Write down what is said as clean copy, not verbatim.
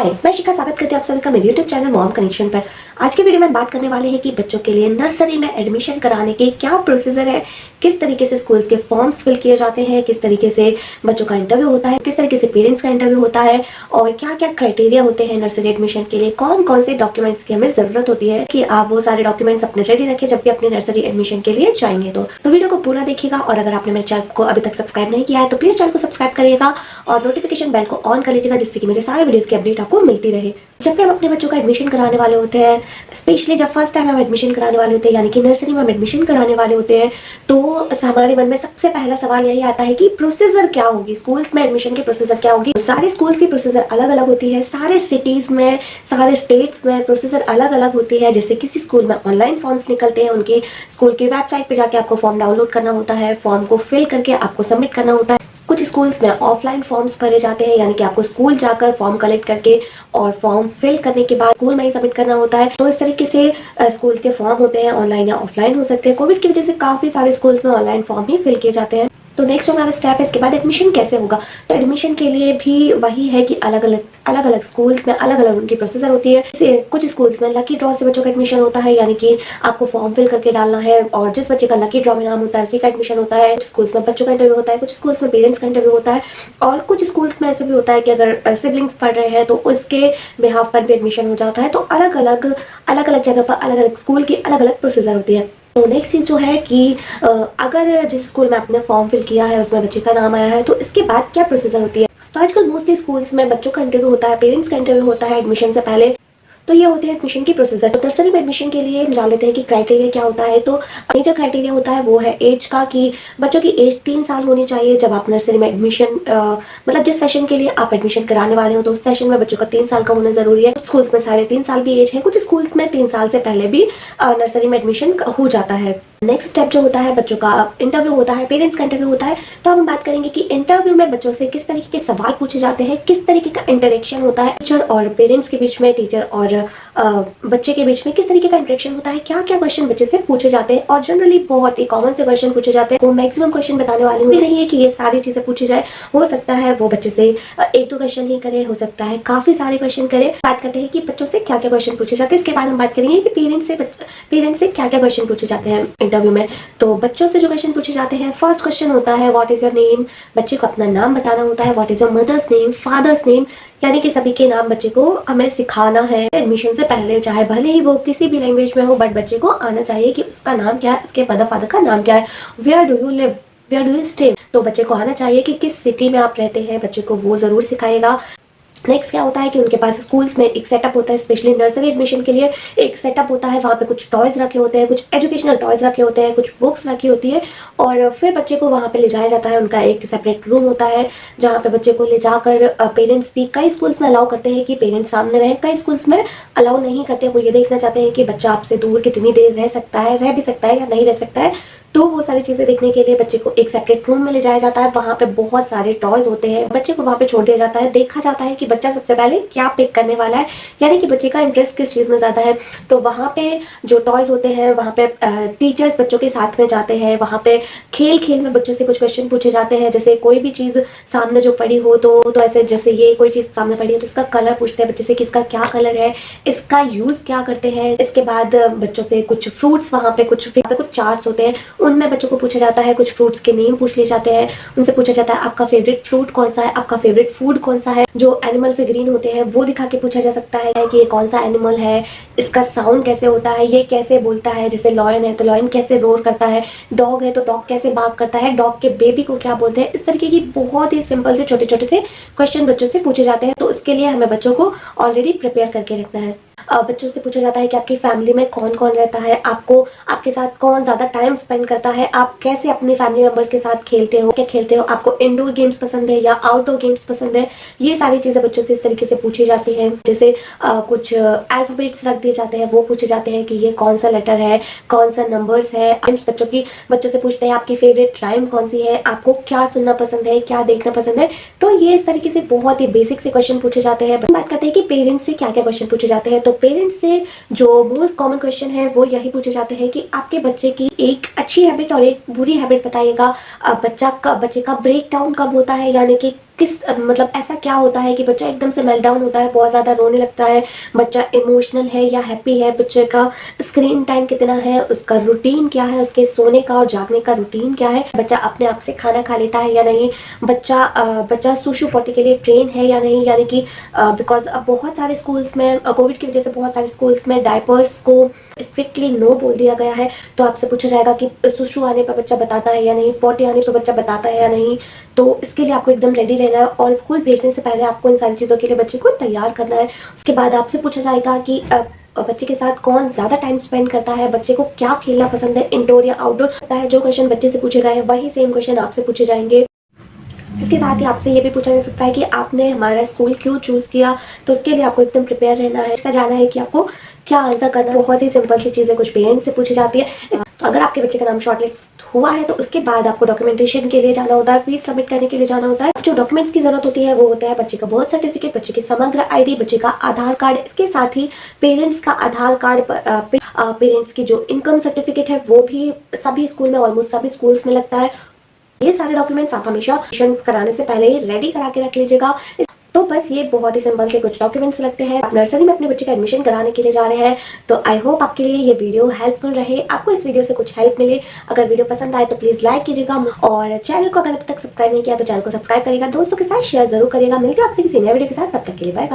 मैं शिखा स्वागत करती हूँ आप सभी का मेरे YouTube चैनल मॉम कनेक्शन पर। आज की वीडियो में बात करने वाले हैं कि बच्चों के लिए नर्सरी में एडमिशन कराने के क्या प्रोसीजर है, किस तरीके से स्कूल्स के फॉर्म्स फिल किए जाते हैं, किस तरीके से बच्चों का इंटरव्यू होता है, किस तरीके से पेरेंट्स का इंटरव्यू होता है और क्या क्या क्राइटेरिया होते हैं नर्सरी एडमिशन के लिए, कौन कौन से डॉक्यूमेंट्स की हमें जरूरत होती है कि आप वो सारे डॉक्यूमेंट्स अपने रेडी रखें जब भी अपने नर्सरी एडमिशन के लिए जाएंगे। तो वीडियो को पूरा देखिएगा और अगर आपने मेरे चैनल को अभी तक सब्सक्राइब नहीं किया है तो प्लीज चैनल को सब्सक्राइब करिएगा और नोटिफिकेशन बेल को ऑन कर लीजिएगा जिससे कि मेरे सारे वीडियोस की अपडेट आपको मिलती रहे। जब भी हम अपने बच्चों का एडमिशन कराने वाले होते हैं, स्पेशली जब फर्स्ट टाइम हम एडमिशन कराने वाले होते हैं यानी कि नर्सरी में हम एडमिशन कराने वाले होते हैं, तो हमारे मन में सबसे पहला सवाल यही आता है कि प्रोसीजर क्या होगी, स्कूल्स में एडमिशन की प्रोसीजर क्या होगी। सारे स्कूल्स की प्रोसीजर अलग अलग होती है, सारे सिटीज में सारे स्टेट्स में प्रोसीजर अलग अलग होती है। जैसे किसी स्कूल में ऑनलाइन फॉर्म्स निकलते हैं, उनकी स्कूल की वेबसाइट पे जाके आपको फॉर्म डाउनलोड करना होता है, फॉर्म को फिल करके आपको सबमिट करना होता है। कुछ स्कूल्स में ऑफलाइन फॉर्म्स भरे जाते हैं यानी कि आपको स्कूल जाकर फॉर्म कलेक्ट करके और फॉर्म फिल करने के बाद स्कूल में ही सबमिट करना होता है। तो इस तरीके से स्कूल्स के फॉर्म होते हैं, ऑनलाइन या ऑफलाइन हो सकते हैं। कोविड की वजह से काफी सारे स्कूल्स में ऑनलाइन फॉर्म ही फिल किए जाते हैं। तो नेक्स्ट हमारा स्टेप है इसके बाद एडमिशन कैसे होगा। तो एडमिशन के लिए भी वही है कि अलग अलग स्कूल्स में अलग अलग उनकी प्रोसीजर होती है। कुछ स्कूल्स में लकी ड्रॉ से बच्चों का एडमिशन होता है यानी कि आपको फॉर्म फिल करके डालना है और जिस बच्चे का लकी ड्रॉ में नाम होता है उसी का एडमिशन होता है। कुछ स्कूल्स में बच्चों का इंटरव्यू होता है, कुछ स्कूल्स में पेरेंट्स का इंटरव्यू होता है और कुछ स्कूल्स में ऐसे भी होता है कि अगर सिबलिंग्स पढ़ रहे हैं तो उसके बिहाफ पर भी एडमिशन हो जाता है। तो अलग अलग जगह पर अलग अलग स्कूल की अलग अलग प्रोसीजर होती है। तो नेक्स्ट चीज़ जो है कि अगर जिस स्कूल में आपने फॉर्म फिल किया है उसमें बच्चे का नाम आया है तो इसके बाद क्या प्रोसीजर होती है। तो आजकल मोस्टली स्कूल्स में बच्चों का इंटरव्यू होता है, पेरेंट्स का इंटरव्यू होता है एडमिशन से पहले। तो ये होती है एडमिशन की प्रोसीजर। तो नर्सरी में एडमिशन के लिए हम जान लेते हैं कि क्राइटेरिया क्या होता है। तो मेजर क्राइटेरिया होता है वो है एज का, कि बच्चों की एज 3 साल होनी चाहिए जब आप नर्सरी में एडमिशन मतलब जिस सेशन के लिए आप एडमिशन कराने वाले हो तो उस सेशन में बच्चों का 3 साल का होना जरूरी है। स्कूल्स में 3.5 साल की एज है, कुछ स्कूल्स में 3 साल से पहले भी नर्सरी में एडमिशन हो जाता है। नेक्स्ट स्टेप जो होता है बच्चों का इंटरव्यू होता है, पेरेंट्स का इंटरव्यू होता है। तो अब हम बात करेंगे कि इंटरव्यू में बच्चों से किस तरीके के सवाल पूछे जाते हैं, किस तरीके का इंटरेक्शन होता है टीचर और पेरेंट्स के बीच में, टीचर और बच्चे के बीच में किस तरीके का इंटरेक्शन होता है, क्या क्या क्वेश्चन बच्चे से पूछे जाते हैं। और जनरली बहुत ही कॉमन से क्वेश्चन पूछे जाते हैं। वो मैक्सिमम क्वेश्चन बताने वाली नहीं है कि ये सारी चीजें पूछी जाए। हो सकता है वो बच्चे से 1-2 क्वेश्चन ही करे, हो सकता है काफी सारे क्वेश्चन करे। बात करते हैं कि बच्चों से क्या क्या क्वेश्चन पूछे जाते हैं। इसके बाद हम बात करेंगे कि पेरेंट्स से क्या क्या क्वेश्चन पूछे जाते हैं इंटरव्यू में। तो बच्चों से जो क्वेश्चन पूछे जाते हैं, फर्स्ट क्वेश्चन होता है व्हाट इज योर नेम। बच्चे को अपना नाम बताना होता है। What is your mother's name, father's name, यानी कि सभी के नाम बच्चे को हमें सिखाना है एडमिशन से पहले, चाहे भले ही वो किसी भी लैंग्वेज में हो बट बच्चे को आना चाहिए कि उसका नाम क्या है, उसके मदर फादर का नाम क्या है, where do you live, where do you stay. तो बच्चे को आना चाहिए कि किस सिटी में आप रहते हैं, बच्चे को वो जरूर सिखाएगा। नेक्स्ट क्या होता है कि उनके पास स्कूल्स में एक सेटअप होता है, स्पेशली नर्सरी एडमिशन के लिए एक सेटअप होता है। वहाँ पे कुछ टॉयज रखे होते हैं, कुछ एजुकेशनल टॉयज रखे होते हैं, कुछ बुक्स रखी होती है और फिर बच्चे को वहाँ पे ले जाया जाता है। उनका एक सेपरेट रूम होता है जहाँ पे बच्चे को ले जाकर पेरेंट्स भी, कई स्कूल्स में अलाउ करते हैं कि पेरेंट्स सामने रहे, कई स्कूल्स में अलाउ नहीं करते। वो ये देखना चाहते हैं कि बच्चा आपसे दूर कितनी देर रह सकता है, रह भी सकता है या नहीं रह सकता है। तो वो सारी चीजें देखने के लिए बच्चे को एक सेपरेट रूम में ले जाया जाता है। वहाँ पे बहुत सारे टॉयज होते हैं, बच्चे को वहाँ पे छोड़ दिया जाता है। देखा जाता है कि बच्चा सबसे पहले क्या पिक करने वाला है, यानी कि बच्चे का इंटरेस्ट किस चीज में ज्यादा है। तो वहाँ पे जो टॉयज होते हैं वहाँ पे टीचर्स बच्चों के साथ में जाते हैं। वहाँ पे खेल में बच्चों से कुछ क्वेश्चन पूछे जाते हैं। जैसे कोई भी चीज सामने जो पड़ी हो तो ऐसे जैसे ये कोई चीज सामने पड़ी है तो उसका कलर पूछते हैं बच्चे से, किसका क्या कलर है, इसका यूज क्या करते हैं। इसके बाद बच्चों से कुछ फ्रूट्स, वहाँ पे कुछ चार्ट्स होते हैं, उनमें बच्चों को पूछा जाता है। कुछ फ्रूट्स के नेम पूछ लिए जाते हैं, उनसे पूछा जाता है आपका फेवरेट फ्रूट कौन सा है, आपका फेवरेट फूड कौन सा है। जो एनिमल फिगरीन होते हैं वो दिखा के पूछा जा सकता है कि ये कौन सा एनिमल है, इसका साउंड कैसे होता है, ये कैसे बोलता है। जैसे लॉयन है तो लॉयन कैसे रोर करता है, डॉग है तो डॉग कैसे बार्क करता है, डॉग के बेबी को क्या बोलते हैं। इस तरीके की बहुत ही सिंपल से छोटे छोटे से क्वेश्चन बच्चों से पूछे जाते हैं। तो उसके लिए हमें बच्चों को ऑलरेडी प्रिपेयर करके रखना है। बच्चों से पूछा जाता है कि आपकी फैमिली में कौन कौन रहता है, आपको आपके साथ कौन ज्यादा टाइम स्पेंड करता है, आप कैसे अपने फैमिली मेंबर्स के साथ खेलते हो, क्या खेलते हो, आपको इंडोर गेम्स पसंद है या आउटडोर गेम्स पसंद है। ये सारी चीजें बच्चों से इस तरीके से पूछी जाती हैं। जैसे कुछ अल्फाबेट्स रख दिए जाते हैं, वो पूछे जाते हैं कि ये कौन सा लेटर है, कौन सा नंबर्स है। बच्चों से पूछते हैं आपकी फेवरेट राइम कौन सी है, आपको क्या सुनना पसंद है, क्या देखना पसंद है। तो ये इस तरीके से बहुत ही बेसिक से क्वेश्चन पूछे जाते हैं। बात करते हैं कि पेरेंट्स से क्या क्या क्वेश्चन पूछे जाते हैं। तो पेरेंट्स से जो मोस्ट कॉमन क्वेश्चन है वो यही पूछे जाते हैं कि आपके बच्चे की एक अच्छी हैबिट और एक बुरी हैबिट बताइएगा। बच्चे का ब्रेक डाउन कब होता है, यानी कि मतलब ऐसा क्या होता है कि बच्चा एकदम से मेल्टडाउन होता है, बहुत ज़्यादा रोने लगता है, बच्चा इमोशनल है या हैप्पी है, बच्चे का स्क्रीन टाइम कितना है, उसका रूटीन क्या है, उसके सोने का और जागने का रूटीन क्या है, बच्चा अपने आप से खाना खा लेता है या नहीं, बच्चा सुसु पॉटी के लिए ट्रेन है या नहीं। यानी कि बिकॉज अब बहुत सारे स्कूल्स में कोविड की वजह से बहुत सारे स्कूल्स में डायपर्स को स्ट्रिक्टली नो बोल दिया गया है। तो आपसे पूछा जाएगा कि सुसु आने पर बच्चा बताता है या नहीं, पॉटी आने पर बच्चा बताता है या नहीं। तो इसके लिए आपको एकदम रेडी रहना है और स्कूल भेजने से पहले आपको इन सारी चीज़ों के लिए बच्चे को तैयार करना है। उसके बाद आपसे पूछा जाएगा कि बच्चे के साथ कौन ज़्यादा टाइम स्पेंड करता है, बच्चे को क्या खेलना पसंद है, इंडोर या आउटडोर होता है। जो क्वेश्चन बच्चे से पूछे गए हैं वही सेम क्वेश्चन आपसे पूछे जाएंगे। इसके साथ ही आपसे ये भी पूछा जा सकता है कि आपने हमारा स्कूल क्यों चूज़ किया। तो उसके लिए आपको एकदम प्रिपेयर रहना है। इसका जाना है कि आपको क्या आंसर करना है। बहुत ही सिंपल सी चीज़ें कुछ पेरेंट्स से पूछी जाती है। तो अगर आपके बच्चे का नाम शॉर्टलिस्ट हुआ है तो उसके बाद आपको डॉक्यूमेंटेशन के लिए जाना होता है, फीस सबमिट करने के लिए जाना होता है। जो डॉक्यूमेंट्स की जरूरत होती है वो होता है बच्चे का बर्थ सर्टिफिकेट, बच्चे की समग्र आईडी, बच्चे का आधार कार्ड। इसके साथ ही पेरेंट्स का आधार कार्ड, पेरेंट्स की जो इनकम सर्टिफिकेट है वो भी सभी स्कूल में, ऑलमोस्ट सभी स्कूल्स में लगता है। ये सारे डॉक्यूमेंट्स आप हमेशा एडमिशन कराने से पहले ही रेडी करा के रख लीजिएगा। तो बस ये बहुत ही सिंपल से कुछ डॉक्यूमेंट्स लगते हैं। आप नर्सरी में अपने बच्चे का एडमिशन कराने के लिए जा रहे हैं। तो आई होप आपके लिए ये वीडियो हेल्पफुल रहे, आपको इस वीडियो से कुछ हेल्प मिले। अगर वीडियो पसंद आए तो प्लीज़ लाइक कीजिएगा और चैनल को अगर अब तक सब्सक्राइब नहीं किया तो चैनल को सब्सक्राइब करिएगा, दोस्तों के साथ शेयर जरूर करिएगा। मिलते हैं आपसे किसी नए वीडियो के साथ, तब तक के लिए बाय बाय।